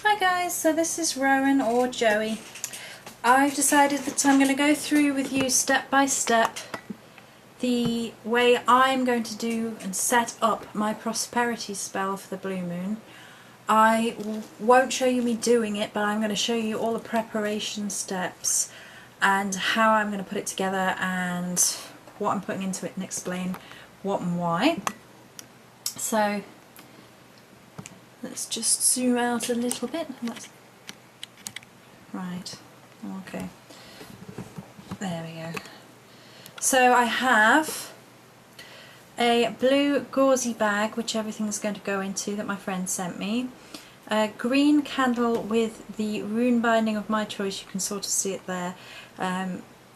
Hi guys, so this is Rowan or Joey. I've decided that I'm going to go through with you step by step the way I'm going to do and set up my prosperity spell for the blue moon. I won't show you me doing it, but I'm going to show you all the preparation steps and how I'm going to put it together and what I'm putting into it and explain what and why. So let's just zoom out a little bit. Right, okay, there we go. So I have a blue gauzy bag which everything's going to go into that my friend sent me. A green candle with the rune binding of my choice, you can sort of see it there,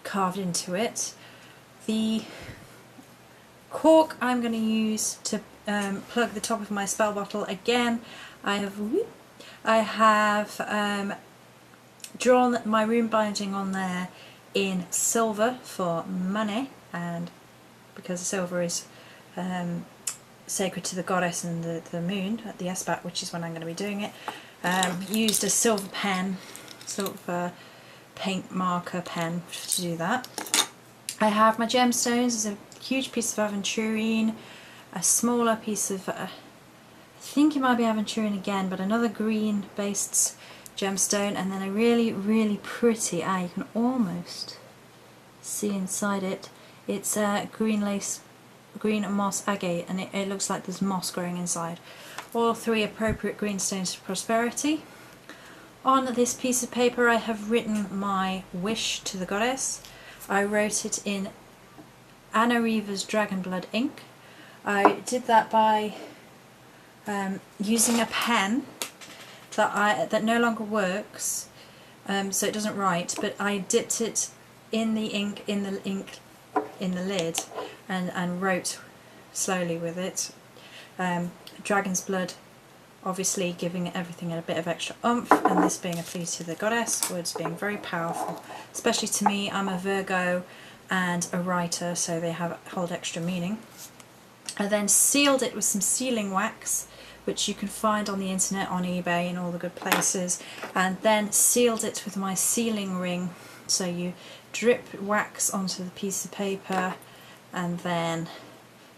carved into it. The cork I'm going to use to plug the top of my spell bottle. Again, I have drawn my rune binding on there in silver for money, and because silver is sacred to the goddess and the moon at the Esbat, which is when I'm going to be doing it, used a silver pen, silver paint marker pen to do that. I have my gemstones. There's a huge piece of aventurine, a smaller piece of, I think it might be aventurine again, but another green based gemstone, and then a really pretty, you can almost see inside it, it's green lace, green moss agate, and it looks like there's moss growing inside. All three appropriate green stones for prosperity. On this piece of paper I have written my wish to the goddess. I wrote it in Anna Reever's Dragon Blood ink. I did that by using a pen that no longer works, so it doesn't write, but I dipped it in the ink in the lid and wrote slowly with it. Dragon's blood obviously giving everything a bit of extra oomph, and this being a plea to the goddess, words being very powerful, especially to me. I'm a Virgo and a writer, so they hold extra meaning. I then sealed it with some sealing wax, which you can find on the internet, on eBay, and all the good places, and then sealed it with my sealing ring. So you drip wax onto the piece of paper and then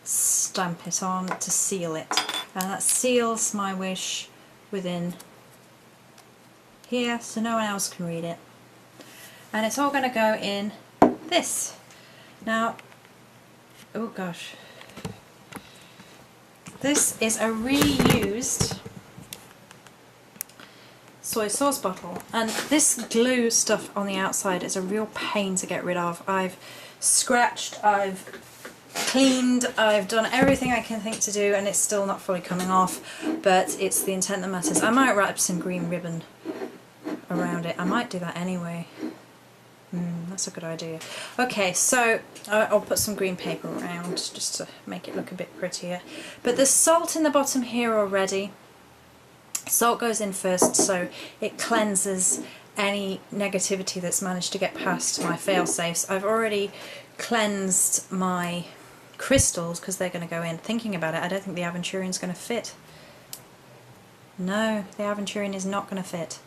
stamp it on to seal it, and that seals my wish within here, so no one else can read it. And it's all going to go in this. Now, oh gosh, this is a reused soy sauce bottle, and this glue stuff on the outside is a real pain to get rid of. I've scratched, I've cleaned, I've done everything I can think to do, and it's still not fully coming off, but it's the intent that matters. I might wrap some green ribbon around it. I might do that anyway. That's a good idea. Okay, so I'll put some green paper around just to make it look a bit prettier. But there's salt in the bottom here already. Salt goes in first, so it cleanses any negativity that's managed to get past my fail-safes. I've already cleansed my crystals because they're going to go in. Thinking about it, I don't think the aventurine's going to fit. No, the aventurine is not going to fit.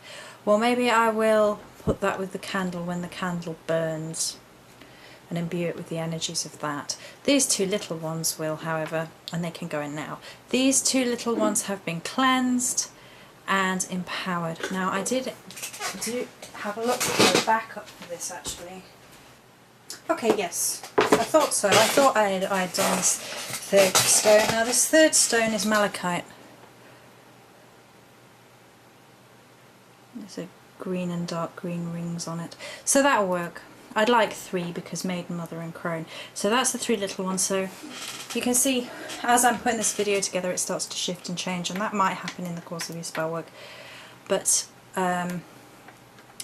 Well, maybe I will put that with the candle when the candle burns and imbue it with the energies of that. These two little ones will, however, and they can go in now. These two little ones have been cleansed and empowered. Now, I did have a look at the backup for this actually. Okay, yes, I thought so. I thought I had done this third stone. Now, this third stone is malachite. There's a green and dark green rings on it, so that'll work. I'd like 3 because Maiden, Mother and Crone. So that's the 3 little ones. So you can see as I'm putting this video together, it starts to shift and change, and that might happen in the course of your spell work, but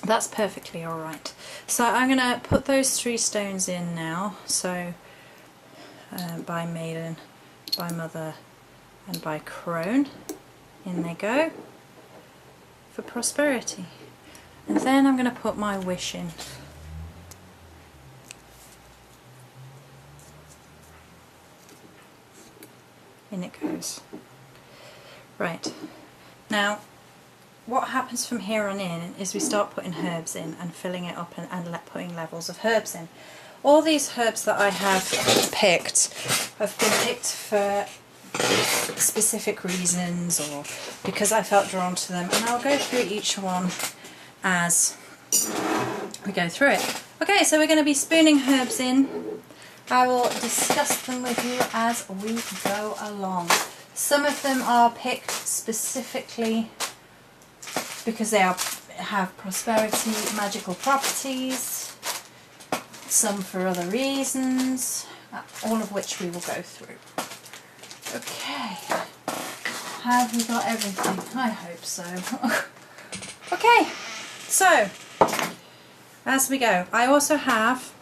that's perfectly alright. So I'm going to put those 3 stones in now. So by Maiden, by Mother and by Crone. In they go for prosperity. And then I'm going to put my wish in. In it goes. Right, now what happens from here on in is we start putting herbs in and filling it up and putting levels of herbs in. All these herbs that I have been picked for specific reasons or because I felt drawn to them, and I'll go through each one as we go through it. Okay, so we're going to be spooning herbs in. I will discuss them with you as we go along. Some of them are picked specifically because they have prosperity, magical properties, some for other reasons, all of which we will go through. Okay, have we got everything? I hope so. Okay, so as we go, I also have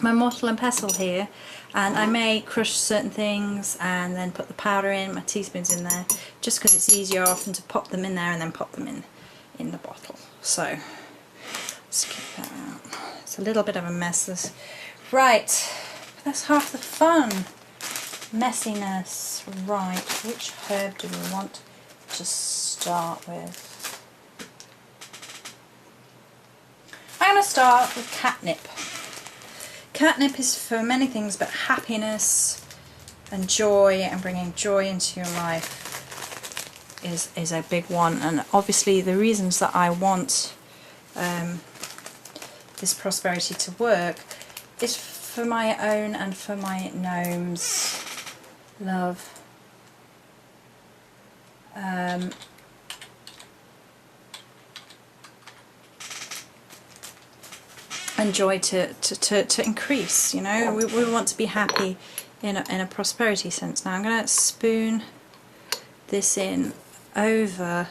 my mortar and pestle here, and I may crush certain things and then put the powder in, my teaspoons in there, just because it's easier often to pop them in there and then pop them in the bottle. So let's get that out. It's a little bit of a mess. Right, that's half the fun. Messiness. Right, which herb do we want to start with? I'm going to start with catnip. Catnip is for many things, but happiness and joy and bringing joy into your life is a big one. And obviously the reasons that I want this prosperity to work is for my own and for my gnomes' love. And joy to increase, you know. We want to be happy in a prosperity sense. Now I'm going to spoon this in over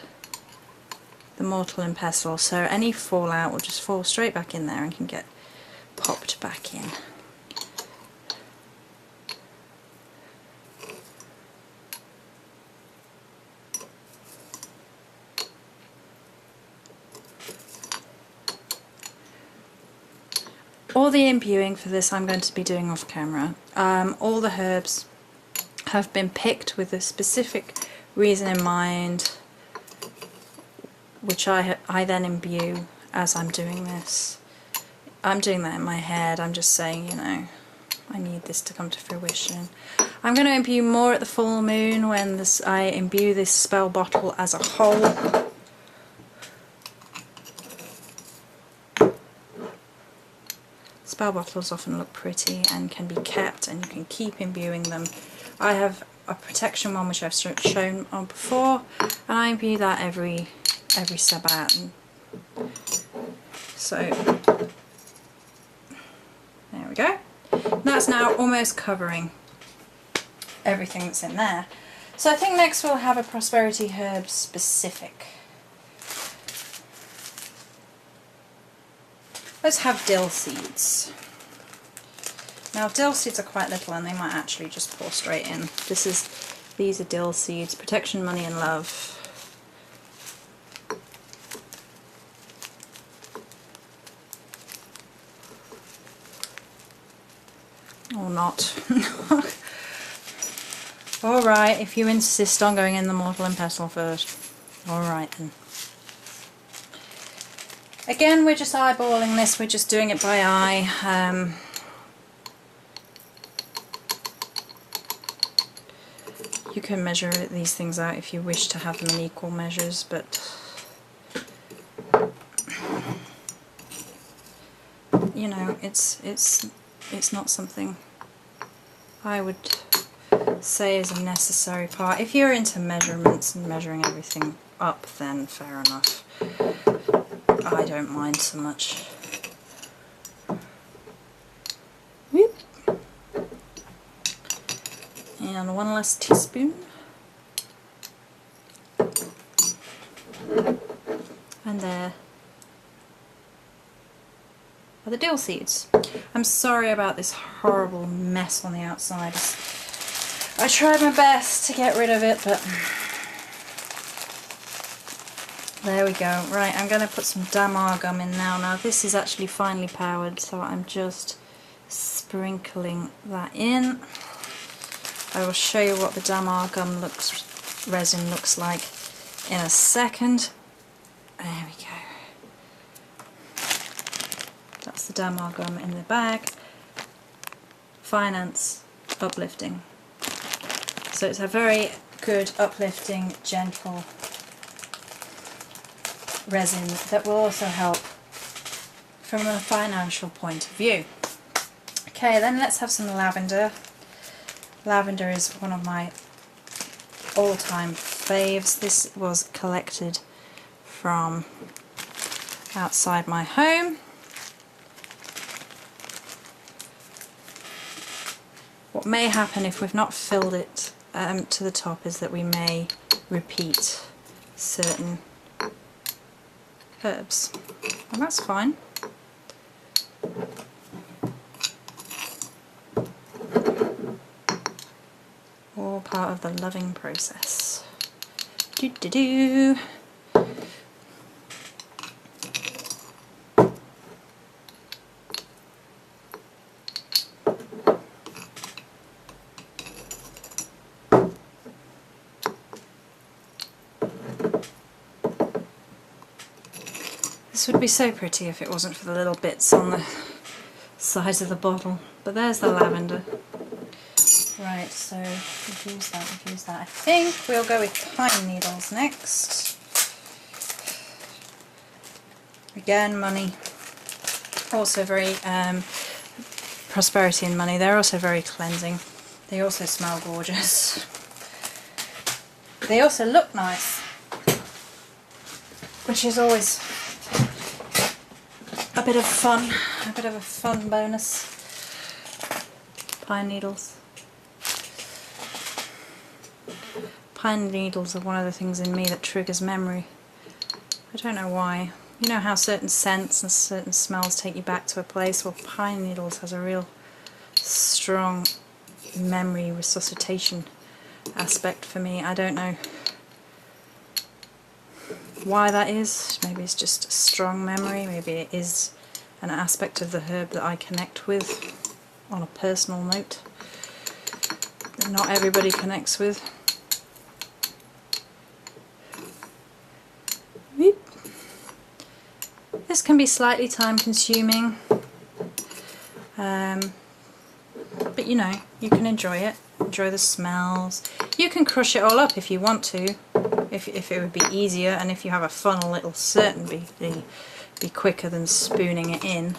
the mortar and pestle, so any fallout will just fall straight back in there and can get popped back in. All the imbuing for this I'm going to be doing off camera. All the herbs have been picked with a specific reason in mind, which I then imbue as I'm doing this. I'm doing that in my head. I'm just saying, you know, I need this to come to fruition. I'm going to imbue more at the full moon when I imbue this spell bottle as a whole. Spell bottles often look pretty and can be kept, and you can keep imbuing them. I have a protection one which I've shown on before, and I imbue that every Sabbath. So there we go. That's now almost covering everything that's in there. So I think next we'll have a prosperity herb specific. Let's have dill seeds. Now dill seeds are quite little and they might actually just pour straight in. These are dill seeds, protection, money and love. Or not. Alright, if you insist on going in the mortar and pestle first. Alright then. Again, we're just eyeballing this, we're just doing it by eye. You can measure these things out if you wish to have them in equal measures, but you know, it's not something I would say is a necessary part. If you're into measurements and measuring everything up, then fair enough. I don't mind so much. Whoop. And one less teaspoon. And there are the dill seeds. I'm sorry about this horrible mess on the outside. I tried my best to get rid of it, but there we go. Right, I'm going to put some damar gum in now. Now this is actually finely powdered, so I'm just sprinkling that in. I will show you what the damar gum resin looks like in a second. There we go. That's the Damar gum in the bag. Finance, uplifting. So it's a very good, uplifting, gentle resin that will also help from a financial point of view. Okay, then let's have some lavender. Lavender is one of my all-time faves. This was collected from outside my home. What may happen if we've not filled it to the top is that we may repeat certain herbs, and that's fine. All part of the loving process. Do-do-do. This would be so pretty if it wasn't for the little bits on the sides of the bottle. But there's the lavender. Right, so we've used that, I think we'll go with pine needles next. Again, money. Also very, prosperity and money. They're also very cleansing. They also smell gorgeous. They also look nice, which is always a bit of a fun bonus. Pine needles. Pine needles are one of the things in me that triggers memory. I don't know why. You know how certain scents and certain smells take you back to a place? Well, pine needles has a real strong memory resuscitation aspect for me. I don't know why that is. Maybe it's just a strong memory. Maybe it is an aspect of the herb that I connect with on a personal note that not everybody connects with. This can be slightly time consuming, but you know, you can enjoy it, enjoy the smells. You can crush it all up if you want to, if it would be easier, and if you have a funnel it'll certainly be quicker than spooning it in.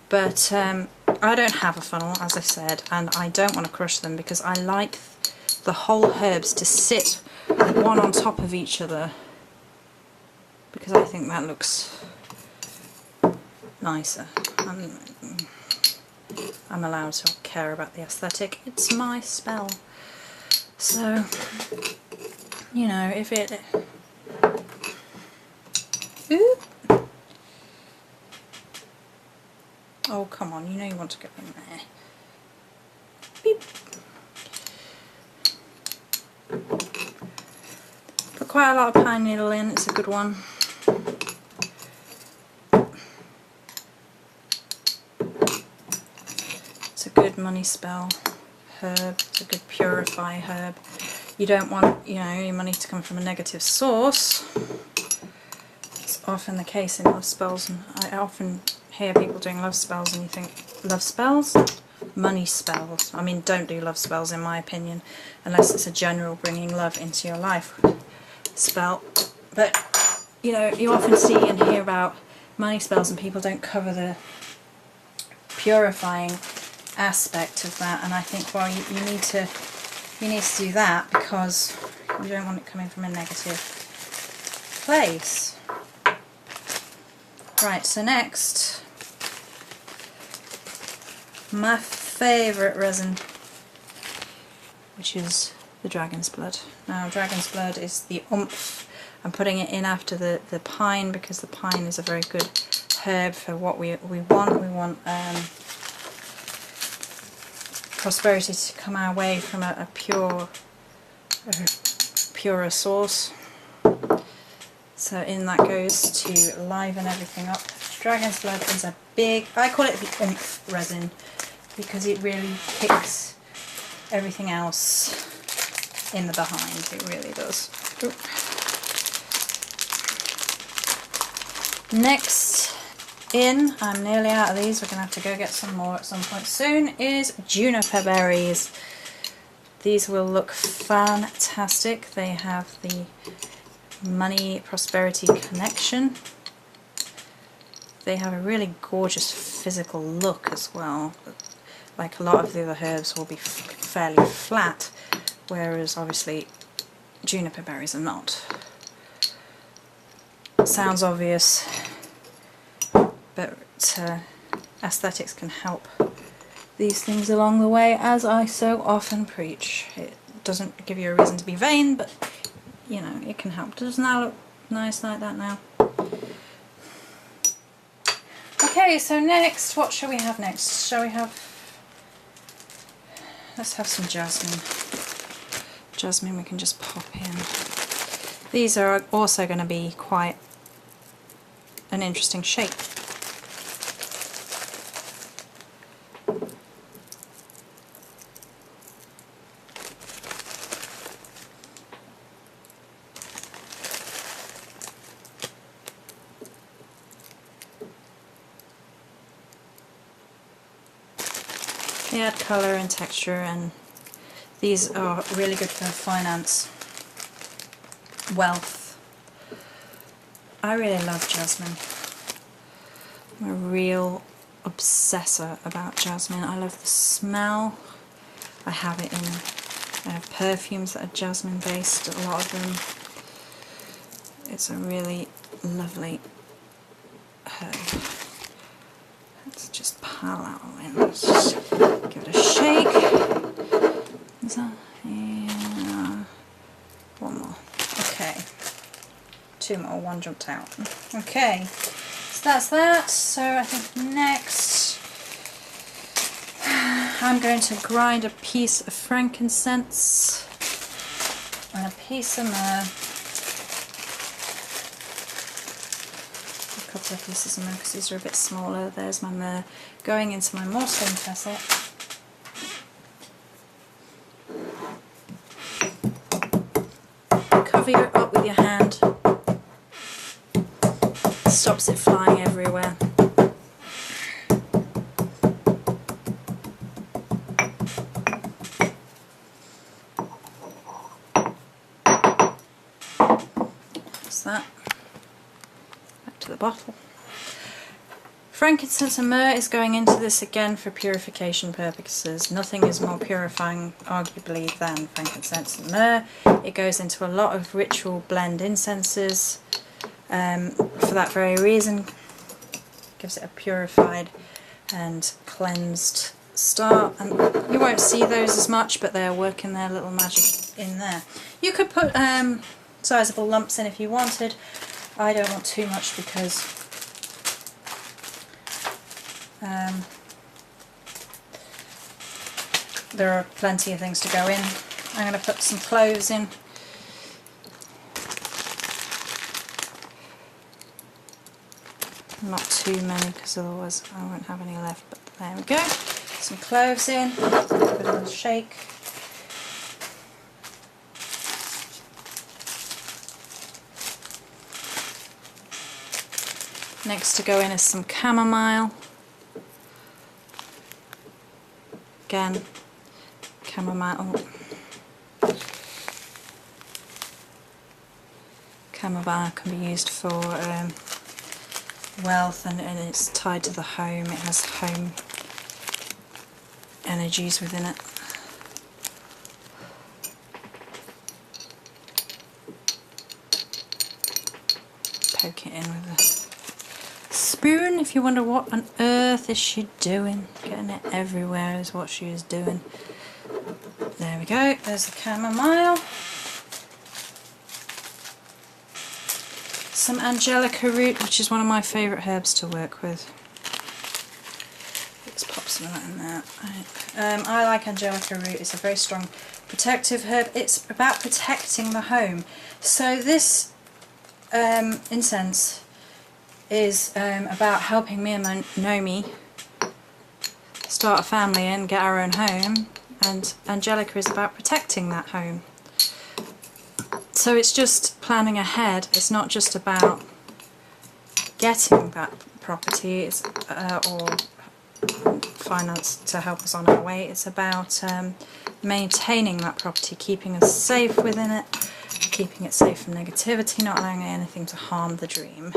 But I don't have a funnel, as I said, and I don't want to crush them because I like the whole herbs to sit one on top of each other, because I think that looks nicer. I'm allowed to care about the aesthetic. It's my spell. So, you know, if it... Ooh. Oh, come on, you know you want to go in there. Beep. Put quite a lot of pine needle in, it's a good one. It's a good money spell herb, it's a good purify herb. You don't want, you know, your money to come from a negative source. It's often the case in love spells, and I often hear people doing love spells and you think, love spells? Money spells. I mean, don't do love spells in my opinion, unless it's a general bringing love into your life spell. But, you know, you often see and hear about money spells and people don't cover the purifying aspect of that, and I think, well, you need to do that because you don't want it coming from a negative place. Right, so next, my favourite resin, which is the dragon's blood. Now, dragon's blood is the oomph. I'm putting it in after the pine because the pine is a very good herb for what we want. We want prosperity to come our way from a purer source. So in that goes to liven everything up. Dragon's blood is a big, I call it the oomph resin because it really kicks everything else in the behind. It really does. Ooh. Next in, I'm nearly out of these, we're going to have to go get some more at some point soon, is Juniper Berries. These will look fantastic. They have the money prosperity connection. They have a really gorgeous physical look as well. Like a lot of the other herbs will be fairly flat, whereas obviously juniper berries are not. Sounds obvious, but aesthetics can help these things along the way, as I so often preach. It doesn't give you a reason to be vain, but you know, it can help. Doesn't that look nice like that now? Okay, so next, what shall we have next? Shall we have... let's have some jasmine. Jasmine we can just pop in. These are also going to be quite an interesting shape. They add colour and texture, and these are really good for finance, wealth. I really love jasmine. I'm a real obsessor about jasmine. I love the smell. I have it in perfumes that are jasmine based, a lot of them. It's a really lovely herb. Let's just pile that all in. Let's just give it a shake. Is that? Yeah. One more. Okay. Two more. One jumped out. Okay. So that's that. So I think next I'm going to grind a piece of frankincense and a piece of myrrh. Couple of pieces of myrrh because these are a bit smaller. There's my myrrh going into my porcelain pestle. Cover it up with your hand. Stops it flying everywhere. That's that. To the bottle. Frankincense and myrrh is going into this again for purification purposes. Nothing is more purifying, arguably, than frankincense and myrrh. It goes into a lot of ritual blend incenses for that very reason. Gives it a purified and cleansed start, and you won't see those as much, but they're working their little magic in there. You could put sizable lumps in if you wanted. I don't want too much because there are plenty of things to go in. I'm going to put some cloves in. Not too many because otherwise I won't have any left, but there we go. Some cloves in, give it a little shake. Next to go in is some chamomile. Again, chamomile. Chamomile can be used for wealth, and it's tied to the home. It has home energies within it. Poke it in with a spoon if you wonder what on earth is she doing. Getting it everywhere is what she is doing. There we go, there's the chamomile. Some Angelica Root, which is one of my favourite herbs to work with. Let's pop some of that in there. I like Angelica Root. It's a very strong protective herb. It's about protecting the home. So this incense is about helping me and my Nomi start a family and get our own home, and Angelica is about protecting that home. So it's just planning ahead. It's not just about getting that property or finance to help us on our way. It's about maintaining that property, keeping us safe within it, keeping it safe from negativity, not allowing anything to harm the dream,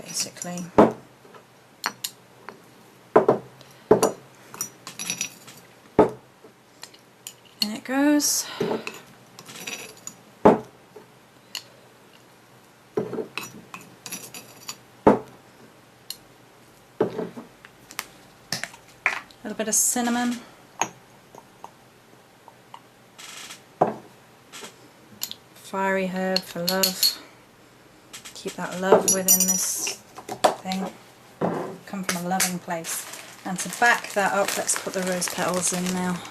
basically. And it goes. A little bit of cinnamon. Fiery herb for love. Keep that love within this thing. Come from a loving place. And to back that up, let's put the rose petals in now.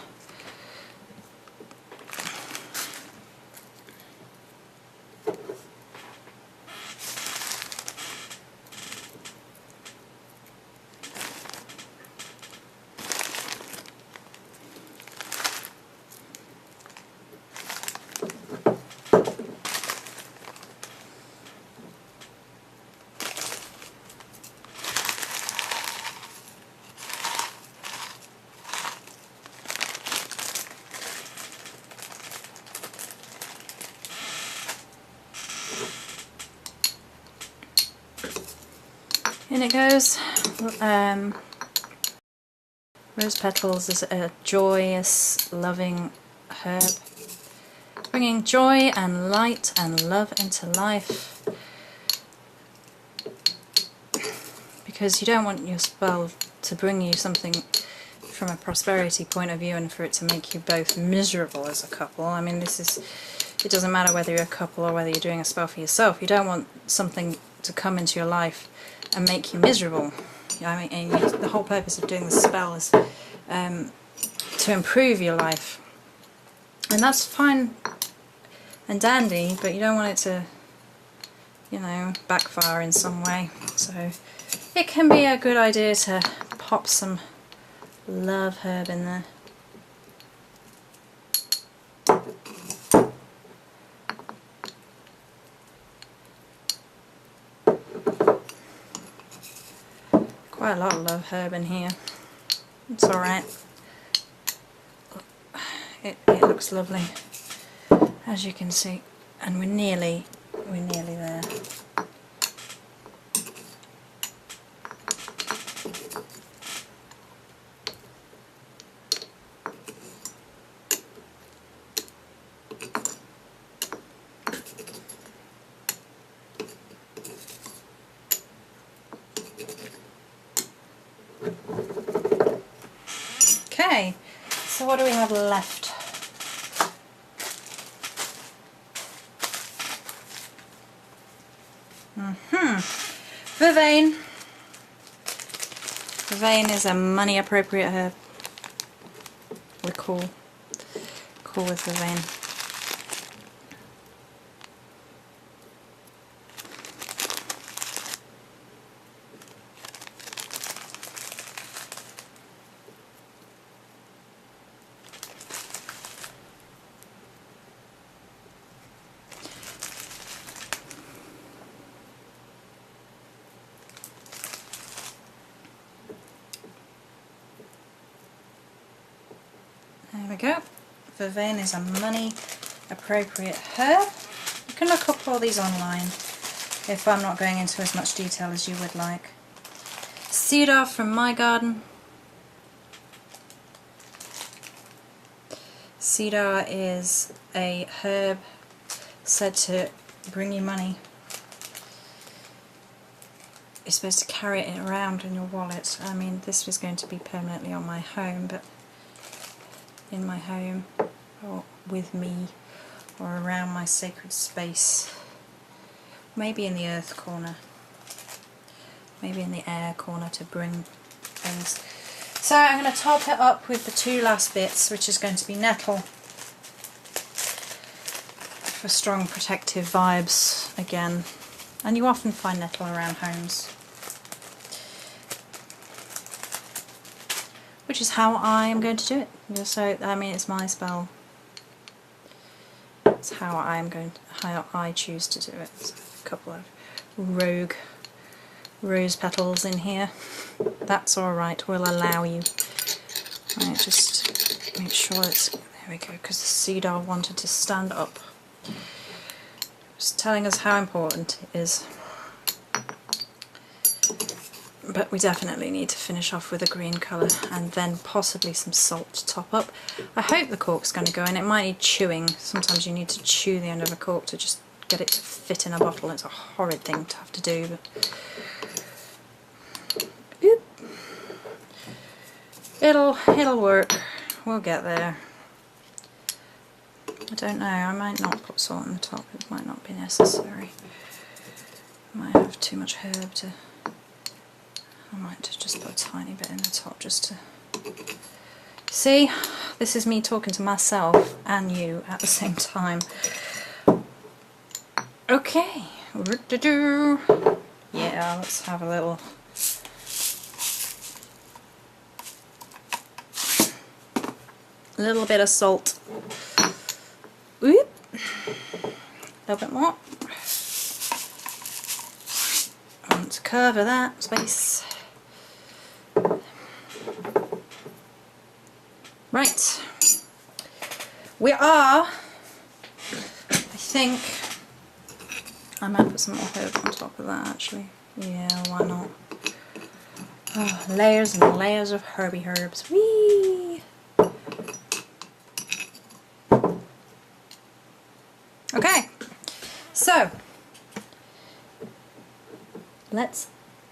In it goes. Rose petals is a joyous, loving herb, bringing joy and light and love into life, because you don't want your spell to bring you something from a prosperity point of view and for it to make you both miserable as a couple. I mean, it doesn't matter whether you're a couple or whether you're doing a spell for yourself. You don't want something to come into your life and make you miserable. I mean, the whole purpose of doing the spell is to improve your life, and that's fine and dandy, but you don't want it to, you know, backfire in some way. So it can be a good idea to pop some love herb in there. Quite a lot of love herb in here. It's alright. It looks lovely, as you can see, and we're nearly there. Okay, so what do we have left? Vervain. Vervain is a money appropriate herb. We're cool with Vervain. There we go. Vervain is a money appropriate herb. You can look up all these online if I'm not going into as much detail as you would like. Cedar from my garden. Cedar is a herb said to bring you money. You're supposed to carry it around in your wallet. I mean, this was going to be permanently on my home, but in my home, or with me, or around my sacred space. Maybe in the earth corner. Maybe in the air corner to bring things. So I'm going to top it up with the two last bits, which is going to be nettle, for strong protective vibes again. And you often find nettle around homes. Which is how I am going to do it. So, I mean, it's my spell. It's how I choose to do it. So a couple of rogue rose petals in here. That's alright, we'll allow you. Right, just make sure it's, there we go, because the cedar wanted to stand up. Just telling us how important it is. But we definitely need to finish off with a green colour and then possibly some salt to top up. I hope the cork's going to go in. It might need chewing. Sometimes you need to chew the end of a cork to just get it to fit in a bottle. It's a horrid thing to have to do. But oop. It'll work. We'll get there. I don't know. I might not put salt on the top. It might not be necessary. I might have too much herb to... I might just put a tiny bit in the top just to... See? This is me talking to myself and you at the same time. Okay. Yeah, let's have a little... bit of salt. Oop. A little bit more. I want to cover that space. Right, we are, I think, I might put some more herb on top of that actually, yeah, why not, oh, layers and layers of herby herbs, whee! Okay, so, let's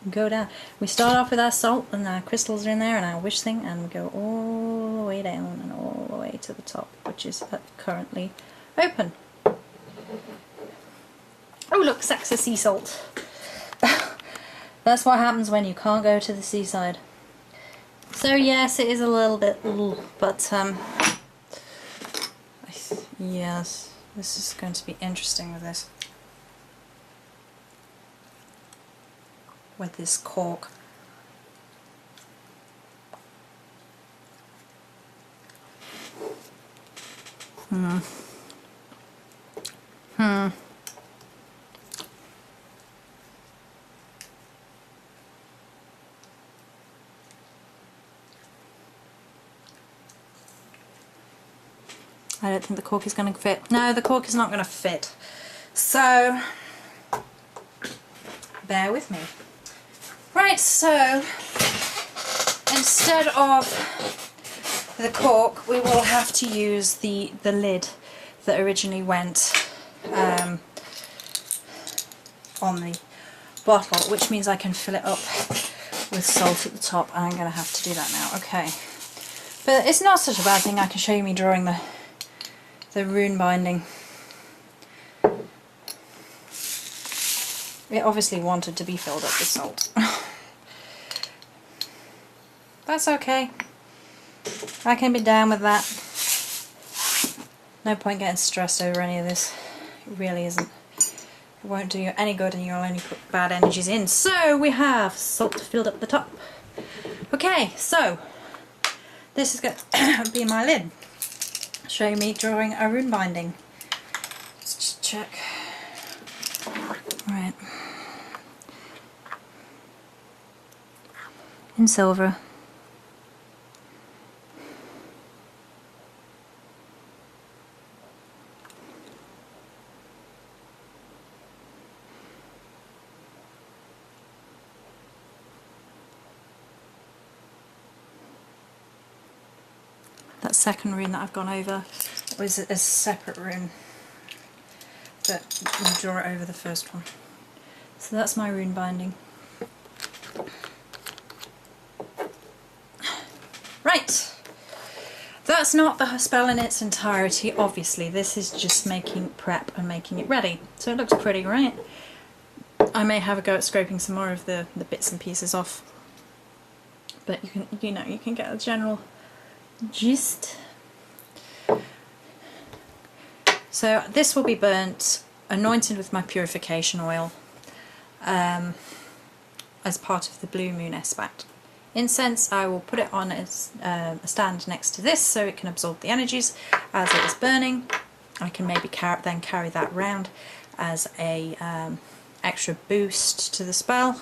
go down. We start off with our salt and our crystals are in there and our wish thing, and we go all the way down and all the way to the top, which is currently open. Oh look, sacks of sea salt. That's what happens when you can't go to the seaside. So yes, it is a little bit, but yes, this is going to be interesting with this. With this cork. I don't think the cork is going to fit. No, the cork is not going to fit. So, bear with me. Right, so instead of the cork, we will have to use the lid that originally went on the bottle, which means I can fill it up with salt at the top, and I'm going to have to do that now. Okay, but it's not such a bad thing. I can show you me drawing the rune binding. It obviously wanted to be filled up with salt. That's okay. I can be down with that. No point getting stressed over any of this. It really isn't. It won't do you any good and you'll only put bad energies in. So we have salt filled up the top. Okay, so this is going to be my lid. Show me drawing a rune binding. Let's just check. Right. In silver. That second rune that I've gone over was a separate rune, but we'll draw it over the first one. So that's my rune binding. Right, that's not the spell in its entirety, obviously. This is just making prep and making it ready. So it looks pretty, right? I may have a go at scraping some more of the bits and pieces off, but you can get a general gist. So this will be burnt, anointed with my purification oil as part of the Blue Moon Espat. Incense, I will put it on as a stand next to this so it can absorb the energies as it is burning. I can maybe then carry that round as a extra boost to the spell.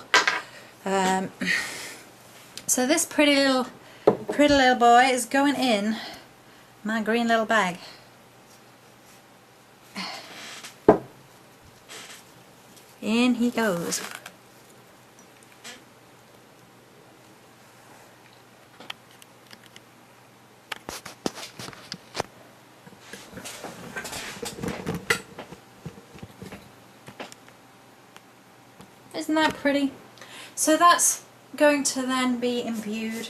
So this pretty little boy is going in my green little bag. In he goes. Isn't that pretty? So that's going to then be imbued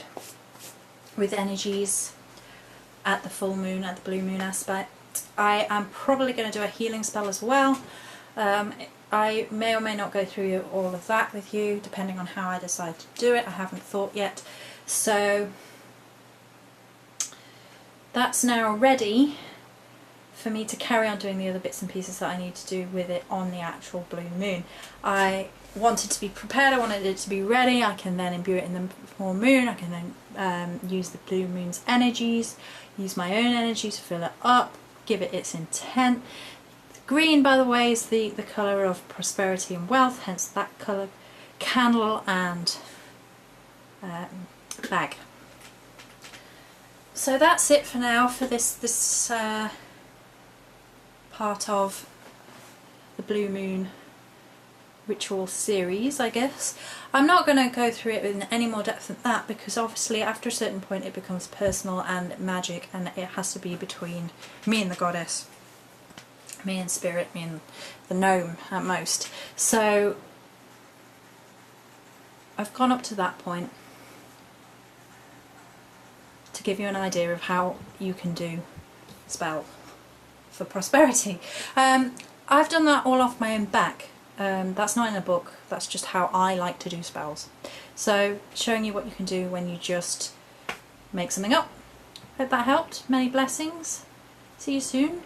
with energies at the full moon, at the blue moon aspect. I am probably going to do a healing spell as well. I may or may not go through all of that with you, depending on how I decide to do it. I haven't thought yet. So that's now ready for me to carry on doing the other bits and pieces that I need to do with it on the actual blue moon. I wanted to be prepared, I wanted it to be ready. I can then imbue it in the full moon. I can then use the blue moon's energies, use my own energy to fill it up, give it its intent. Green, by the way, is the colour of prosperity and wealth, hence that colour candle and bag. So that's it for now for this part of the blue moon ritual series, I guess. I'm not going to go through it in any more depth than that, because obviously after a certain point it becomes personal and magic, and it has to be between me and the goddess, me and spirit, me and the gnome at most. So I've gone up to that point to give you an idea of how you can do spell for prosperity. I've done that all off my own back. That's not in a book, that's just how I like to do spells. So showing you what you can do when you just make something up. Hope that helped. Many blessings. See you soon.